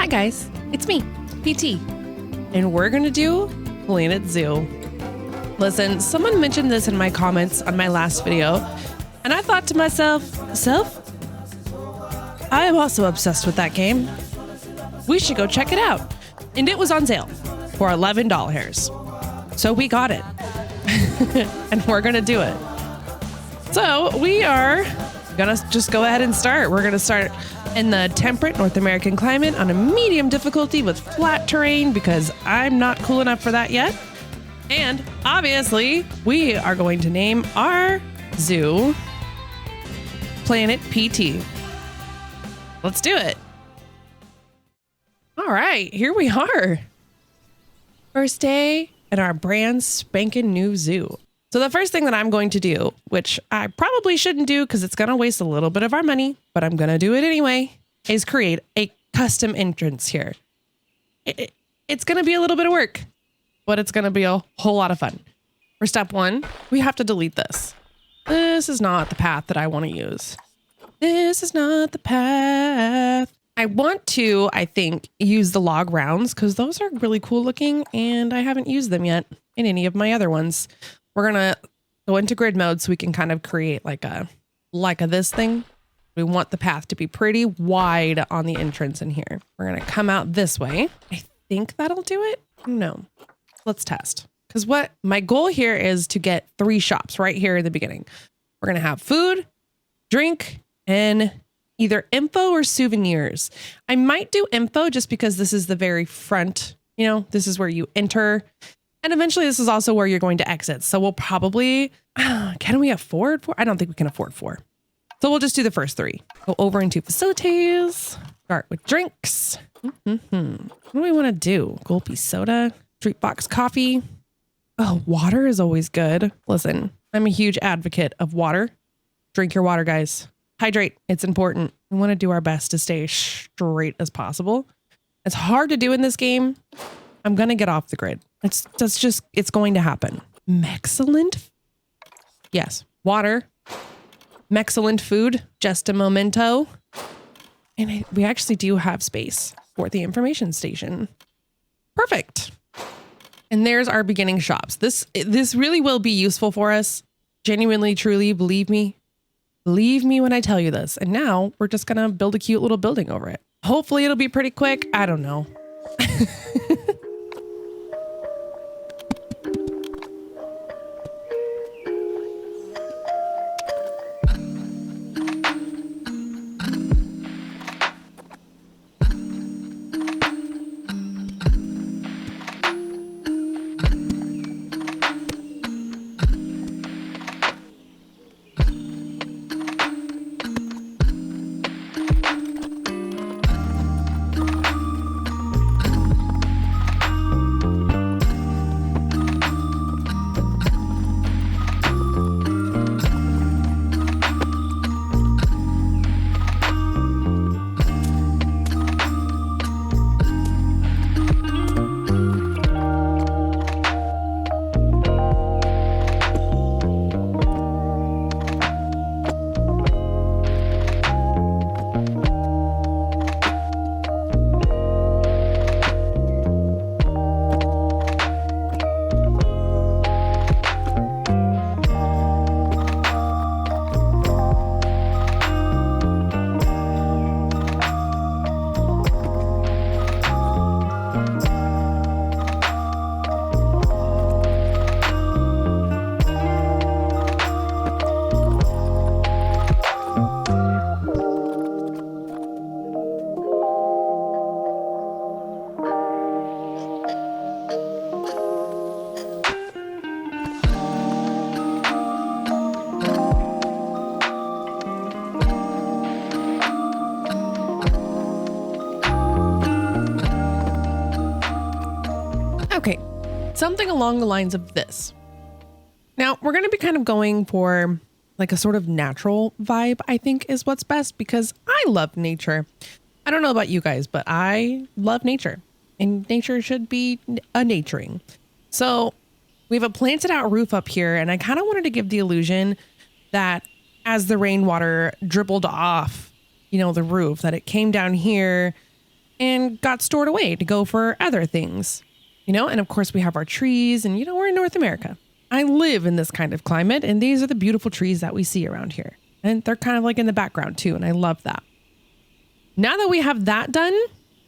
Hi guys, it's me, PT, and we're gonna do Planet Zoo. Listen, someone mentioned this in my comments on my last video, and I thought to myself, I am also obsessed with that game. We should go check it out. And it was on sale for $11. So we got it. And we're gonna do it. So we are gonna just go ahead and start. We're gonna start in the temperate North American climate on a medium difficulty with flat terrain because I'm not cool enough for that yet. And obviously, we are going to name our zoo Planet PT. Let's do it. All right, here we are. First day at our brand spanking new zoo. So the first thing that I'm going to do, which I probably shouldn't do because it's going to waste a little bit of our money, but I'm going to do it anyway, is create a custom entrance here. It's going to be a little bit of work, but it's going to be a whole lot of fun. For step one, we have to delete this. This is not the path that I want to use. This is not the path. I want to, I think, use the log rounds because those are really cool looking and I haven't used them yet in any of my other ones. We're going to go into grid mode so we can kind of create like a this thing. We want the path to be pretty wide on the entrance in here. We're going to come out this way. I think that'll do it. No, let's test. Because what my goal here is to get 3 shops right here in the beginning. We're going to have food, drink, and either info or souvenirs. I might do info just because this is the very front, this is where you enter. And eventually this is also where you're going to exit. So we'll probably, can we afford 4? I don't think we can afford 4. So we'll just do the first 3. Go over into facilities, start with drinks. What do we want to do? Gulpy soda, street box coffee. Oh, water is always good. Listen, I'm a huge advocate of water. Drink your water, guys. Hydrate. It's important. We want to do our best to stay straight as possible. It's hard to do in this game. I'm going to get off the grid. It's going to happen. Excellent. Yes. Water. Excellent food. Just a memento. And we actually do have space for the information station. Perfect. And there's our beginning shops. This really will be useful for us. Genuinely, truly, believe me. Believe me when I tell you this. And now we're just going to build a cute little building over it. Hopefully it'll be pretty quick. I don't know. Okay, something along the lines of this. Now, we're going to be kind of going for like a sort of natural vibe, I think is what's best because I love nature. I don't know about you guys, but I love nature and nature should be a naturing. So we have a planted out roof up here and I kind of wanted to give the illusion that as the rainwater dribbled off, the roof, that it came down here and got stored away to go for other things. You know, and of course we have our trees and, you know, we're in North America. I live in this kind of climate and these are the beautiful trees that we see around here. And they're kind of like in the background too. And I love that. Now that we have that done,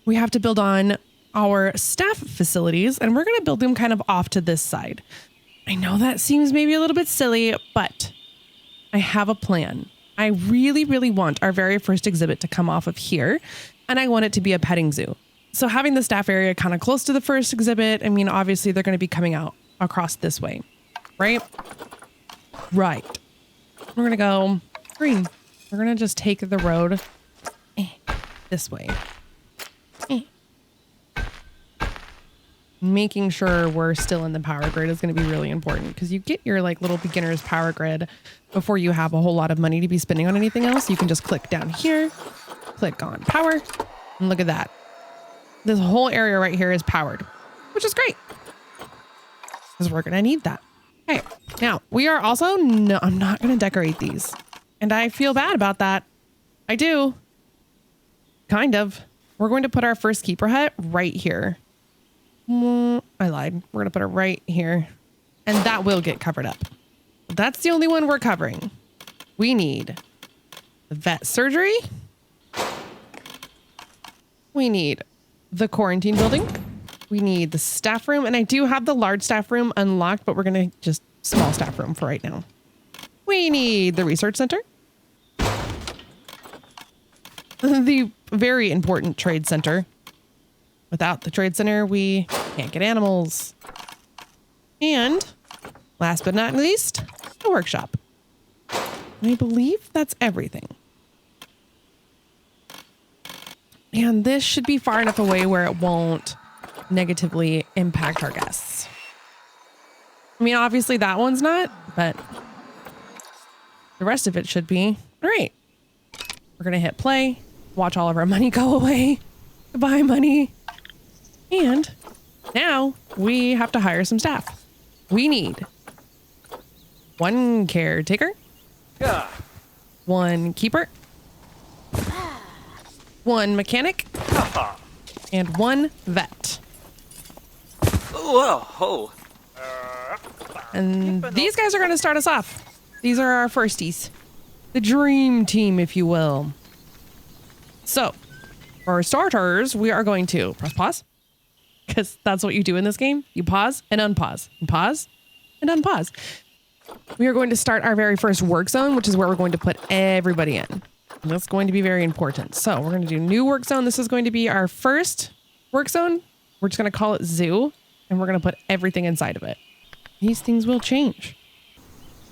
we have to build on our staff facilities and we're going to build them kind of off to this side. I know that seems maybe a little bit silly, but I have a plan. I really, really want our very first exhibit to come off of here and I want it to be a petting zoo. So having the staff area kind of close to the first exhibit, I mean, obviously they're going to be coming out across this way, right? Right. We're going to go green. We're going to just take the road this way. Making sure we're still in the power grid is going to be really important because you get your like little beginner's power grid before you have a whole lot of money to be spending on anything else. You can just click down here, click on power, and look at that. This whole area right here is powered, which is great because we're going to need that. Okay, now we are also, no, I'm not going to decorate these. And I feel bad about that. I do. Kind of. We're going to put our first keeper hut right here. I lied. We're going to put it right here. And that will get covered up. But that's the only one we're covering. We need the vet surgery. We need the quarantine building. We need the staff room. And I do have the large staff room unlocked, but we're going to just small staff room for right now. We need the research center. The very important trade center. Without the trade center, we can't get animals. And last but not least, the workshop. And I believe that's everything. And this should be far enough away where it won't negatively impact our guests. I mean, obviously that one's not, but the rest of it should be. All right. We're going to hit play, watch all of our money go away, goodbye money. And now we have to hire some staff. We need one caretaker, one keeper, one mechanic, and one vet. Whoa. And these guys are going to start us off. These are our firsties. The dream team, if you will. So, for starters, we are going to press pause. Because that's what you do in this game. You pause and unpause, and pause and unpause. We are going to start our very first work zone, which is where we're going to put everybody in. And that's going to be very important. So we're going to do new work zone. This is going to be our first work zone. We're just going to call it zoo, and we're going to put everything inside of it. These things will change.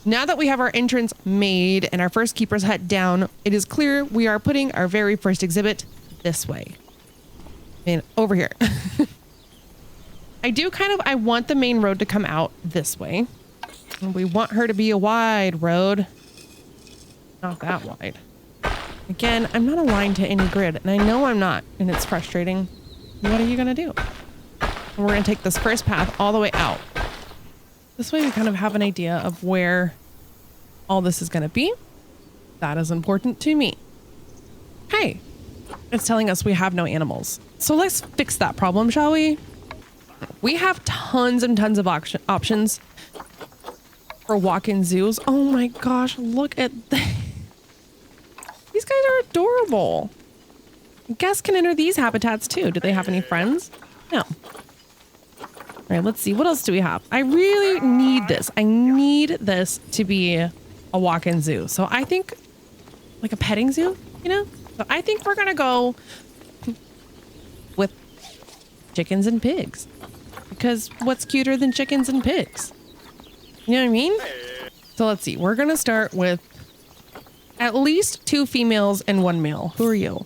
Now that we have our entrance made and our first keeper's hut down, it is clear we are putting our very first exhibit this way. And over here. I want the main road to come out this way. And we want her to be a wide road. Not that wide. Again, I'm not aligned to any grid, and I know I'm not, and it's frustrating. What are you going to do? And we're going to take this first path all the way out. This way we kind of have an idea of where all this is going to be. That is important to me. Hey, it's telling us we have no animals. So let's fix that problem, shall we? We have tons and tons of options for walk-in zoos. Oh my gosh, look at these guys are adorable. Guests can enter these habitats too. Do they have any friends? No. All right, let's see. What else do we have? I really need this. I need this to be a walk-in zoo. So I think like a petting zoo, you know? So I think we're going to go with chickens and pigs. Because what's cuter than chickens and pigs? You know what I mean? So let's see. We're going to start with at least 2 females and 1 male. Who are you?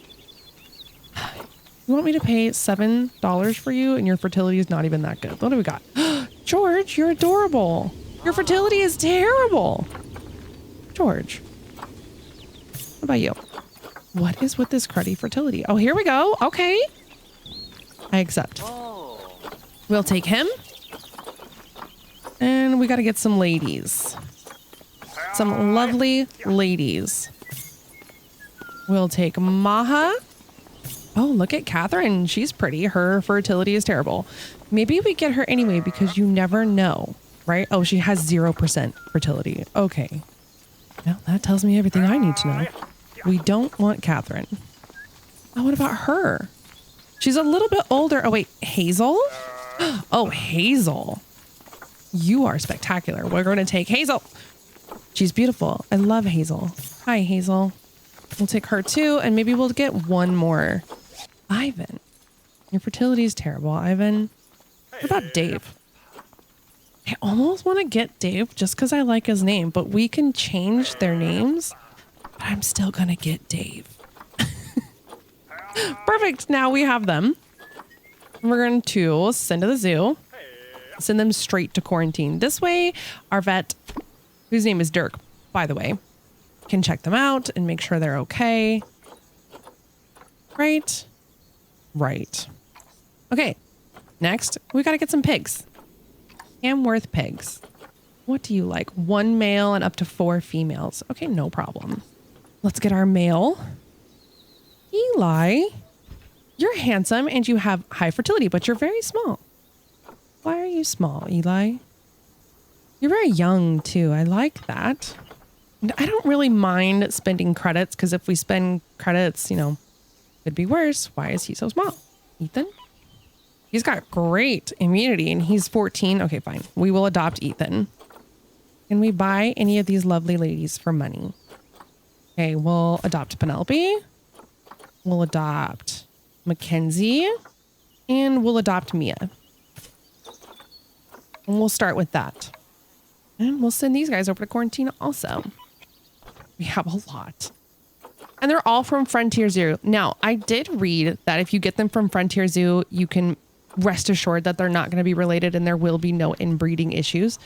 You want me to pay $7 for you and your fertility is not even that good. What do we got? George, you're adorable. Your fertility is terrible. George. What about you? What is with this cruddy fertility? Oh, here we go. Okay. I accept. We'll take him. And we got to get some ladies. Some lovely ladies. We'll take Maha. Oh, look at Catherine. She's pretty. Her fertility is terrible. Maybe we get her anyway because you never know, right? Oh, she has 0% fertility. Okay. Well, that tells me everything I need to know. We don't want Catherine. Oh, what about her? She's a little bit older. Oh, wait, Hazel? Oh, Hazel. You are spectacular. We're going to take Hazel. She's beautiful. I love Hazel. Hi, Hazel. We'll take her too, and maybe we'll get one more. Ivan. Your fertility is terrible, Ivan. What about Dave? I almost want to get Dave just because I like his name, but we can change their names. But I'm still going to get Dave. Perfect. Now we have them. We're going to send to the zoo. Send them straight to quarantine. This way, our vet, whose name is Dirk, by the way, can check them out and make sure they're okay. Right? Right. Okay. Next, we got to get some pigs. Hamworth pigs. What do you like? 1 male and up to 4 females. Okay, no problem. Let's get our male. Eli, you're handsome and you have high fertility, but you're very small. Why are you small, Eli? You're very young too. I like that. And I don't really mind spending credits because if we spend credits, you know, could be worse. Why is he so small? Ethan? He's got great immunity and he's 14. Okay, fine. We will adopt Ethan. Can we buy any of these lovely ladies for money? Okay, we'll adopt Penelope. We'll adopt Mackenzie. And we'll adopt Mia. And we'll start with that. And we'll send these guys over to quarantine also. We have a lot. And they're all from Frontier Zoo. Now, I did read that if you get them from Frontier Zoo, you can rest assured that they're not going to be related and there will be no inbreeding issues,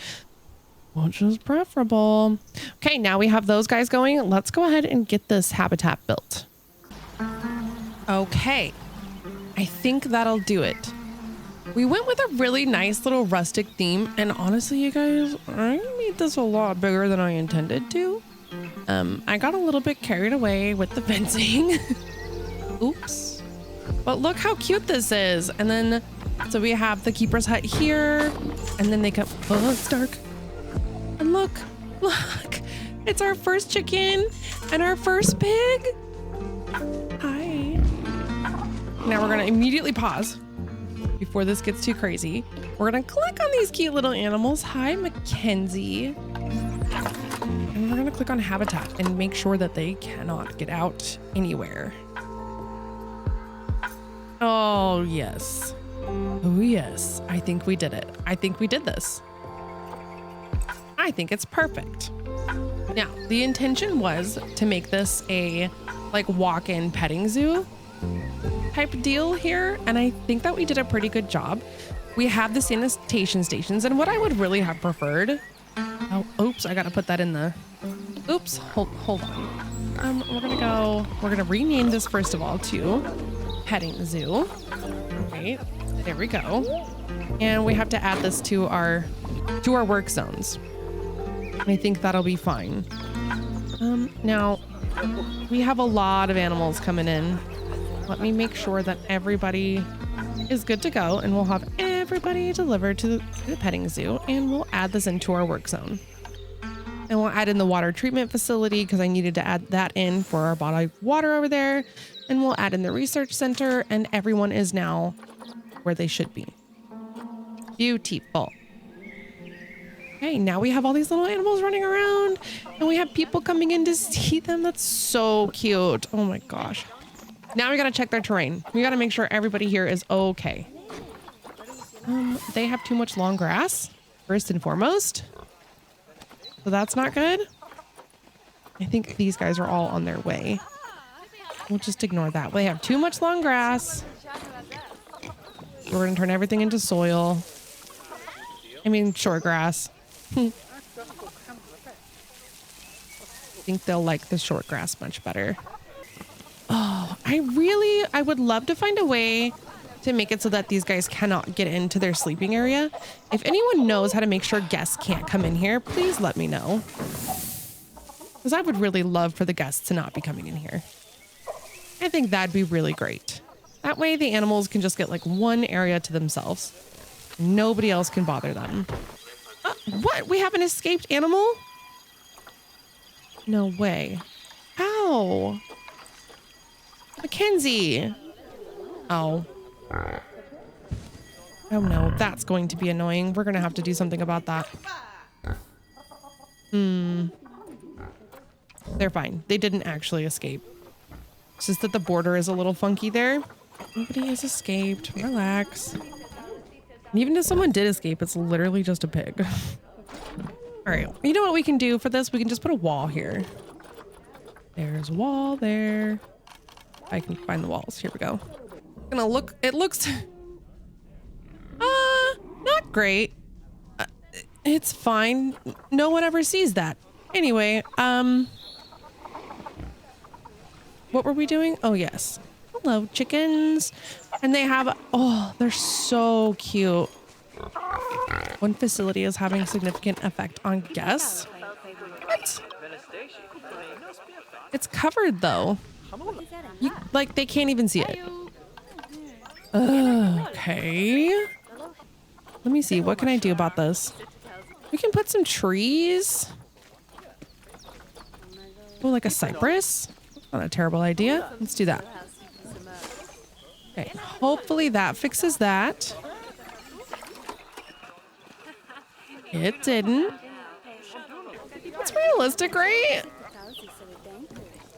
which is preferable. Okay, now we have those guys going. Let's go ahead and get this habitat built. Okay, I think that'll do it. We went with a really nice little rustic theme. And honestly, you guys, I made this a lot bigger than I intended to. I got a little bit carried away with the fencing. Oops. But look how cute this is. And then, so we have the keeper's hut here. And then they come, oh, it's dark. And look, it's our first chicken and our first pig. Hi. Now we're going to immediately pause before this gets too crazy. We're going to click on these cute little animals. Hi, Mackenzie. And we're going to click on habitat and make sure that they cannot get out anywhere. Oh, yes. Oh, yes. I think we did it. I think we did this. I think it's perfect. Now, the intention was to make this a like walk-in petting zoo type deal here. And I think that we did a pretty good job. We have the sanitation stations, and what I would really have preferred. Oh, oops, I got to put that in the, oops, hold on. We're going to rename this first of all to petting zoo. Right, there we go. And we have to add this to our work zones. I think that'll be fine. Now we have a lot of animals coming in. Let me make sure that everybody is good to go, and we'll have everybody delivered to the petting zoo, and we'll add this into our work zone. And we'll add in the water treatment facility because I needed to add that in for our body of water over there. And we'll add in the research center, and everyone is now where they should be. Beautiful. Okay, now we have all these little animals running around, and we have people coming in to see them. That's so cute. Oh my gosh. Now we got to check their terrain. We got to make sure everybody here is okay. They have too much long grass, first and foremost. So that's not good. I think these guys are all on their way. We'll just ignore that. They have too much long grass. We're going to turn everything into soil. I mean, short grass. I think they'll like the short grass much better. Oh, I would love to find a way to make it so that these guys cannot get into their sleeping area. If anyone knows how to make sure guests can't come in here, please let me know. Because I would really love for the guests to not be coming in here. I think that'd be really great. That way the animals can just get like one area to themselves. Nobody else can bother them. What? We have an escaped animal? No way. Ow. Mackenzie. Oh. Oh no, that's going to be annoying. We're going to have to do something about that. They're fine. They didn't actually escape. It's just that the border is a little funky there. Nobody has escaped. Relax. And even if someone did escape, it's literally just a pig. All right. You know what we can do for this? We can just put a wall here. There's a wall there. I can find the walls. Here we go. Gonna look. It looks not great. It's fine. No one ever sees that. Anyway, what were we doing? Oh, yes. Hello, chickens. And they have, oh, they're so cute. One facility is having significant effect on guests. What? It's covered though. Like they can't even see it. Okay. Let me see. What can I do about this? We can put some trees. Oh, like a cypress? Not a terrible idea. Let's do that. Okay. Hopefully that fixes that. It didn't. It's realistic, right?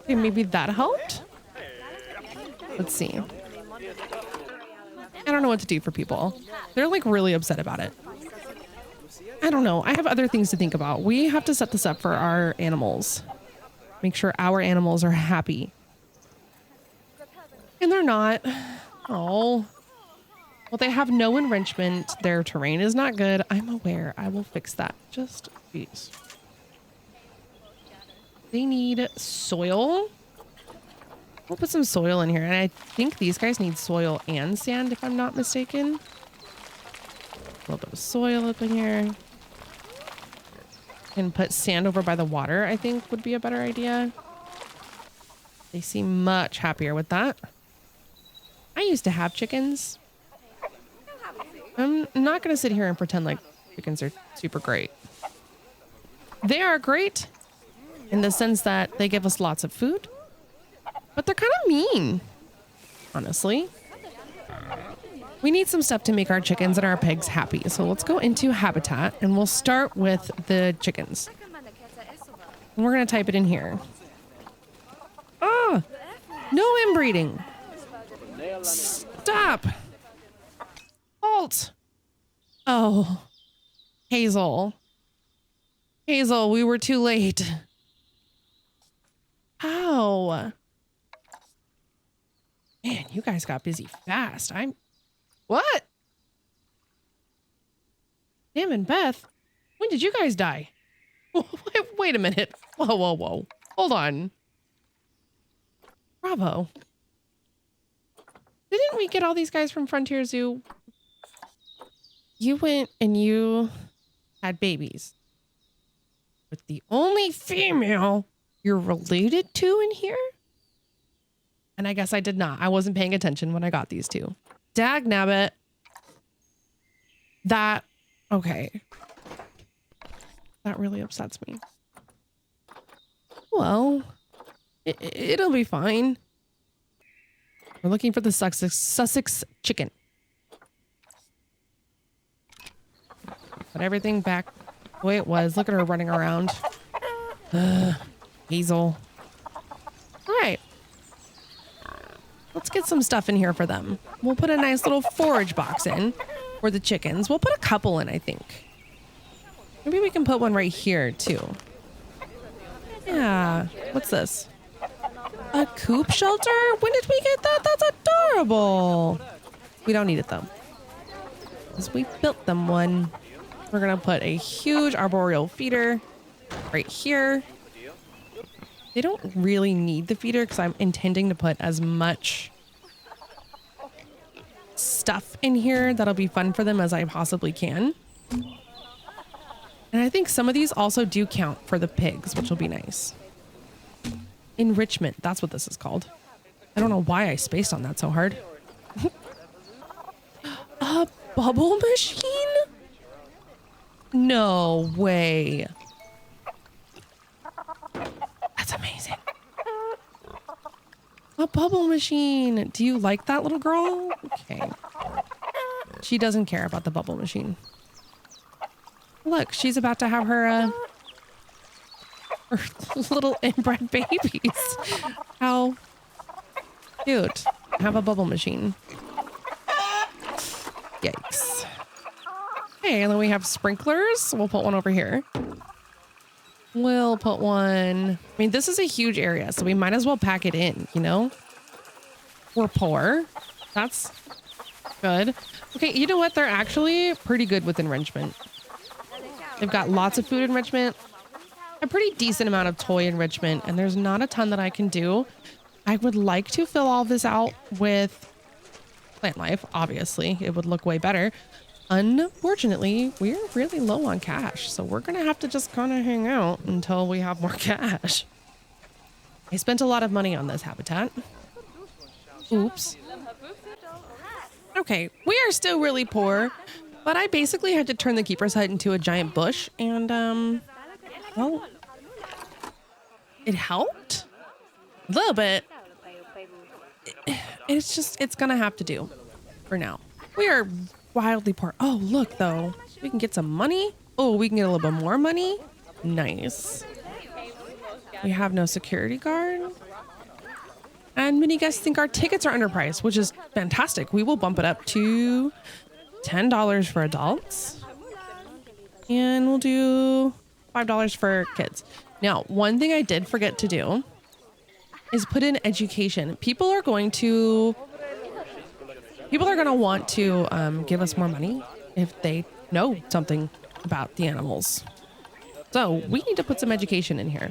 Okay, maybe that helped. Let's see. I don't know what to do for people. They're like really upset about it. I don't know. I have other things to think about. We have to set this up for our animals. Make sure our animals are happy. And they're not. Oh. Well, they have no enrichment. Their terrain is not good. I'm aware. I will fix that. Just please. They need soil. We'll put some soil in here. And I think these guys need soil and sand, if I'm not mistaken. A little bit of soil up in here. And put sand over by the water, I think would be a better idea. They seem much happier with that. I used to have chickens. I'm not going to sit here and pretend like chickens are super great. They are great in the sense that they give us lots of food, but they're kind of mean, honestly. We need some stuff to make our chickens and our pigs happy. So let's go into habitat and we'll start with the chickens. And we're going to type it in here. Ah, no inbreeding. Stop. Halt. Oh, Hazel. Hazel, we were too late. Ow. Man, you guys got busy fast. What? Damn and Beth, when did you guys die? Wait a minute. Whoa, whoa, whoa. Hold on. Bravo. Didn't we get all these guys from Frontier Zoo? You went and you had babies with the only female you're related to in here? And I guess I did not. I wasn't paying attention when I got these two. Dag nabbit. That, okay. That really upsets me. Well, it'll be fine. We're looking for the Sussex chicken. Put everything back the way it was. Look at her running around. Hazel. All right. Let's get some stuff in here for them. We'll put a nice little forage box in for the chickens. We'll put a couple in, I think. Maybe we can put one right here, too. Yeah. What's this? A coop shelter? When did we get that? That's adorable. We don't need it, though. Because we built them one. We're going to put a huge arboreal feeder right here. They don't really need the feeder because I'm intending to put as much stuff in here that'll be fun for them as I possibly can. And I think some of these also do count for the pigs, which will be nice. Enrichment, that's what this is called. I don't know why I spaced on that so hard. bubble machine? No way. That's amazing. A bubble machine. Do you like that, little girl? Okay. She doesn't care about the bubble machine. Look, she's about to have her little inbred babies. How cute. Have a bubble machine. Yikes. Okay, and then we have sprinklers. We'll put one over here. We'll put one. I mean, this is a huge area, so we might as well pack it in, you know? We're poor. That's good. Okay, you know what? They're actually pretty good with enrichment. They've got lots of food enrichment, a pretty decent amount of toy enrichment, and there's not a ton that I can do. I would like to fill all this out with plant life, obviously. It would look way better. Unfortunately, we're really low on cash, so we're gonna have to just kind of hang out until we have more cash. I spent a lot of money on this habitat. Oops. Okay, we are still really poor, but I basically had to turn the keeper's hut into a giant bush, and well, it helped a little bit. It's gonna have to do for now. We are wildly poor. Oh, look though, we can get some money. Oh, we can get a little bit more money. Nice. We have no security guard. And many guests think our tickets are underpriced, which is fantastic. We will bump it up to $10 for adults. And we'll do $5 for kids. Now, one thing I did forget to do is put in education. People are going to want to give us more money if they know something about the animals. So we need to put some education in here.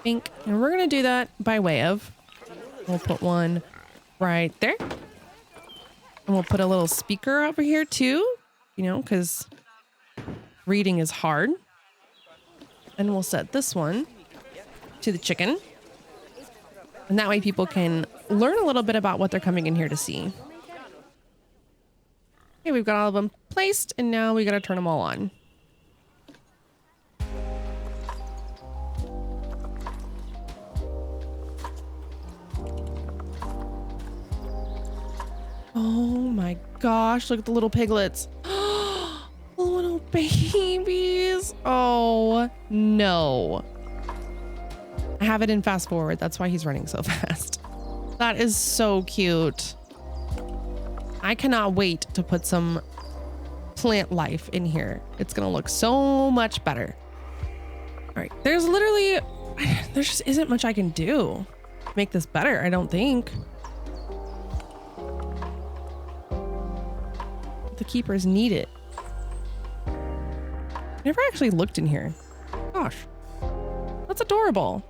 And we're going to do that by way of, we'll put one right there. And we'll put a little speaker over here too, you know, because reading is hard. And we'll set this one to the chicken. And that way people can learn a little bit about what they're coming in here to see. Okay, we've got all of them placed, and now we got to turn them all on. Oh my gosh, look at the little piglets. Little babies. Oh no. I have it in fast forward. That's why he's running so fast. That is so cute. I cannot wait to put some plant life in here. It's gonna look so much better. All right, there just isn't much I can do to make this better, I don't think. The keepers need it. Never actually looked in here. Gosh, that's adorable.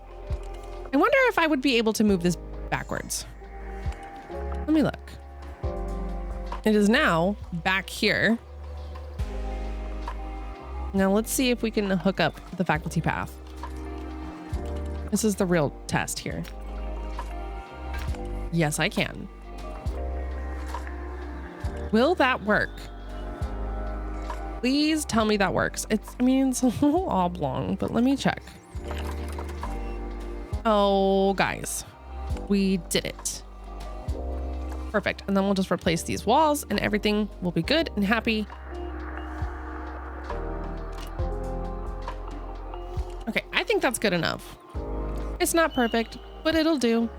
I wonder if I would be able to move this backwards. Let me look. It is now back here. Now let's see if we can hook up the faculty path. This is the real test here. Yes, I can. Will that work? Please tell me that works. It's a little oblong, but let me check. Oh, guys, we did it. Perfect. And then we'll just replace these walls and everything will be good and happy. Okay, I think that's good enough. It's not perfect, but it'll do.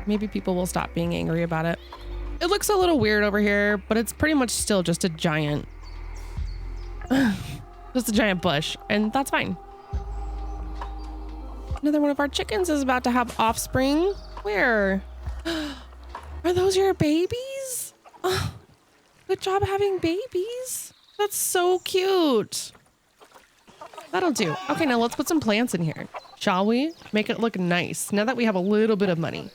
Maybe people will stop being angry about it. It looks a little weird over here, but it's pretty much still just a giant, bush, and that's fine. Another one of our chickens is about to have offspring. Where? Are those your babies? Oh, good job having babies. That's so cute. That'll do. Okay, now let's put some plants in here, shall we? Make it look nice now that we have a little bit of money.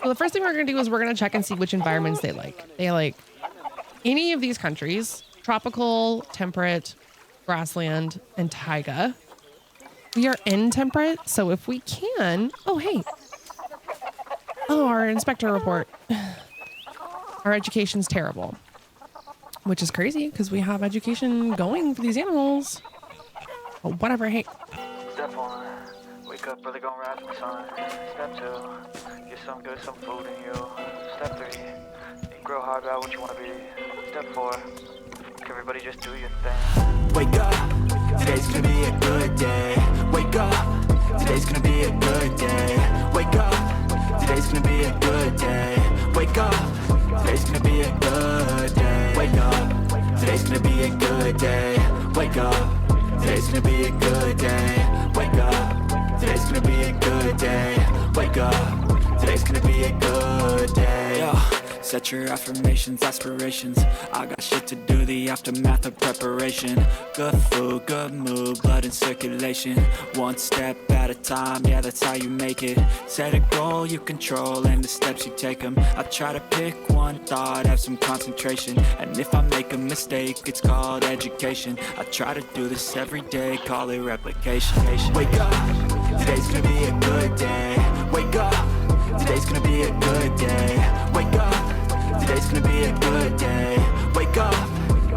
So the first thing we're going to do is we're going to check and see which environments they like. They like any of these countries: tropical, temperate, grassland, and taiga. We are in temperate, so if we can... Oh, hey. Oh, our inspector report. our education's terrible, which is crazy because we have education going for these animals. But whatever, hey. Step 1, wake up early, gonna rise with the sun. Step 2, get some good, some food in you. Step 3, think real hard about what you wanna be. Step 4, everybody just do your thing. Wake up, today's gonna be a good day. Wake up, today's gonna be a good day. Wake up, today's gonna be a good day. Wake up, today's gonna be a good day. Wake up, today's gonna be a good day. Wake up, today's gonna be a good day. Wake up, today's gonna be a good day. Wake up, today's gonna be a good day. Yo. Set your affirmations, aspirations. I got shit to do, the aftermath of preparation. Good food, good mood, blood in circulation. One step at a time, yeah, that's how you make it. Set a goal you control and the steps you take them. I try to pick one thought, have some concentration. And if I make a mistake, it's called education. I try to do this every day, call it replication. Wake up, today's gonna be a good day. Wake up, today's gonna be a good day. Wake up, today's gonna be a good day. Wake up,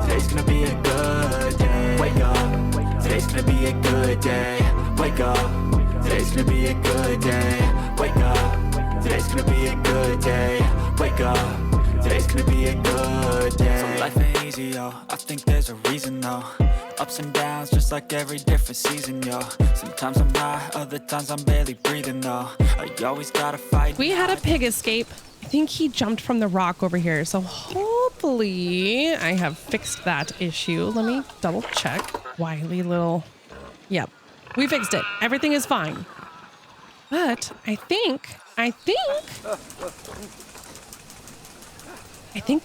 today's gonna be a good day. Wake up, today's gonna be a good day. Wake up, today's gonna be a good day. Wake up, today's gonna be a good day. Wake up, today's gonna be a good day. So life ain't easy, yo, I think there's a reason though. Ups and downs, just like every different season, yo. Sometimes I'm high, other times I'm barely breathing, though. I always gotta fight. We had a pig escape. I think he jumped from the rock over here. So hopefully I have fixed that issue. Let me double check. Wily little... Yep, we fixed it. Everything is fine. But I think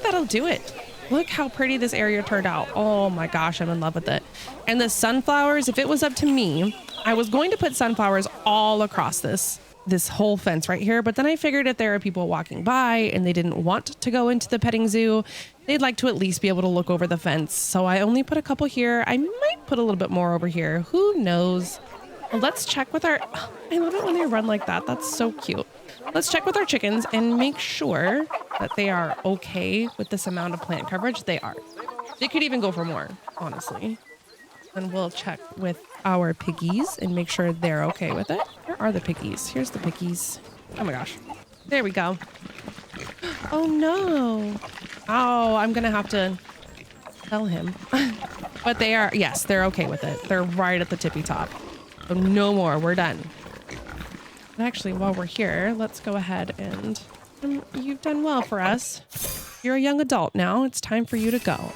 that'll do it. Look how pretty this area turned out. Oh my gosh, I'm in love with it. And the sunflowers, if it was up to me, I was going to put sunflowers all across this whole fence right here. But then I figured if there are people walking by and they didn't want to go into the petting zoo, they'd like to at least be able to look over the fence. So I only put a couple here. I might put a little bit more over here. Who knows? Well, let's check with our... I love it when they run like that. That's so cute. Let's check with our chickens and make sure that they are okay with this amount of plant coverage. They are. They could even go for more, honestly. And we'll check with our piggies and make sure they're okay with it. Where are the piggies? Here's the piggies. Oh my gosh. There we go. Oh no. Oh, I'm gonna have to tell him. But they are, yes, they're okay with it. They're right at the tippy top. So no more, we're done. Actually, while we're here, let's go ahead and you've done well for us. You're a young adult now. It's time for you to go.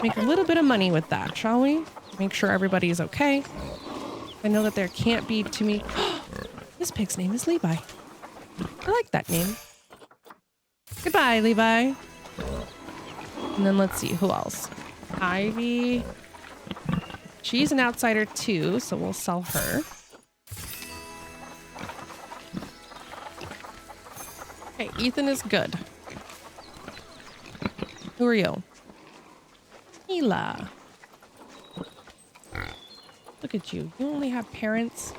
Make a little bit of money with that, shall we? Make sure everybody is okay. I know that there can't be too many... This pig's name is Levi. I like that name. Goodbye, Levi. And then let's see, who else? Ivy. She's an outsider too, so we'll sell her. Okay, Ethan is good. Who are you? Mila. Look at you. You only have parents.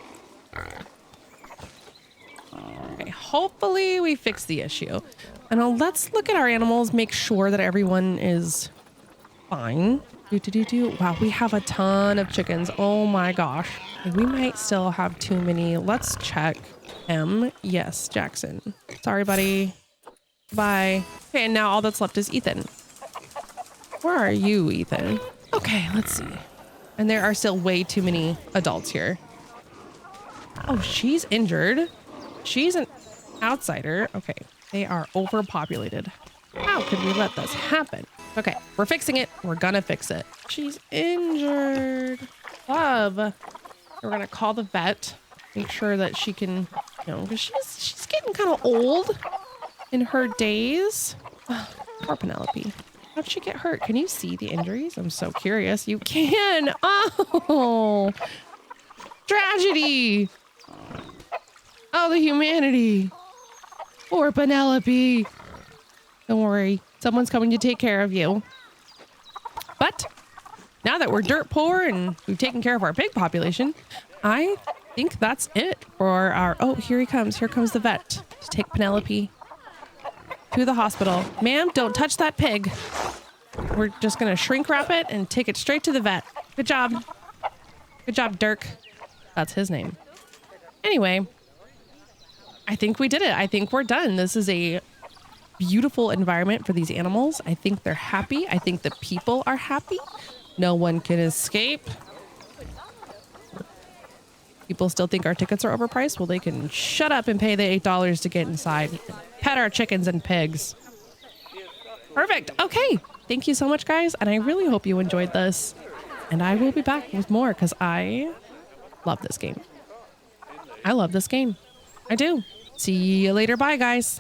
Okay, hopefully we fix the issue. And let's look at our animals, make sure that everyone is fine. Wow, we have a ton of chickens. Oh my gosh. We might still have too many. Let's check. Yes, Jackson. Sorry, buddy. Bye. Okay, and now all that's left is Ethan. Where are you, Ethan? Okay, let's see. And there are still way too many adults here. Oh, she's injured. She's an outsider. Okay, they are overpopulated. How could we let this happen? Okay, we're fixing it. We're gonna fix it. She's injured. Love. We're gonna call the vet. Make sure that she can, you know, because she's getting kind of old in her days. Oh, poor Penelope. How'd she get hurt? Can you see the injuries? I'm so curious. You can. Oh, tragedy. Oh, the humanity. Poor Penelope. Don't worry. Someone's coming to take care of you. But now that we're dirt poor and we've taken care of our pig population, I think that's it for our... Oh, here he comes. Here comes the vet to take Penelope to the hospital. Ma'am, don't touch that pig. We're just going to shrink wrap it and take it straight to the vet. Good job. Good job, Dirk. That's his name. Anyway, I think we did it. I think we're done. This is a beautiful environment for these animals. I think they're happy. I think the people are happy. No one can escape. People still think our tickets are overpriced. Well, they can shut up and pay the $8 to get inside and pet our chickens and pigs. Perfect. Okay. Thank you so much, guys. And I really hope you enjoyed this. And I will be back with more because I love this game. I love this game. I do. See you later. Bye, guys.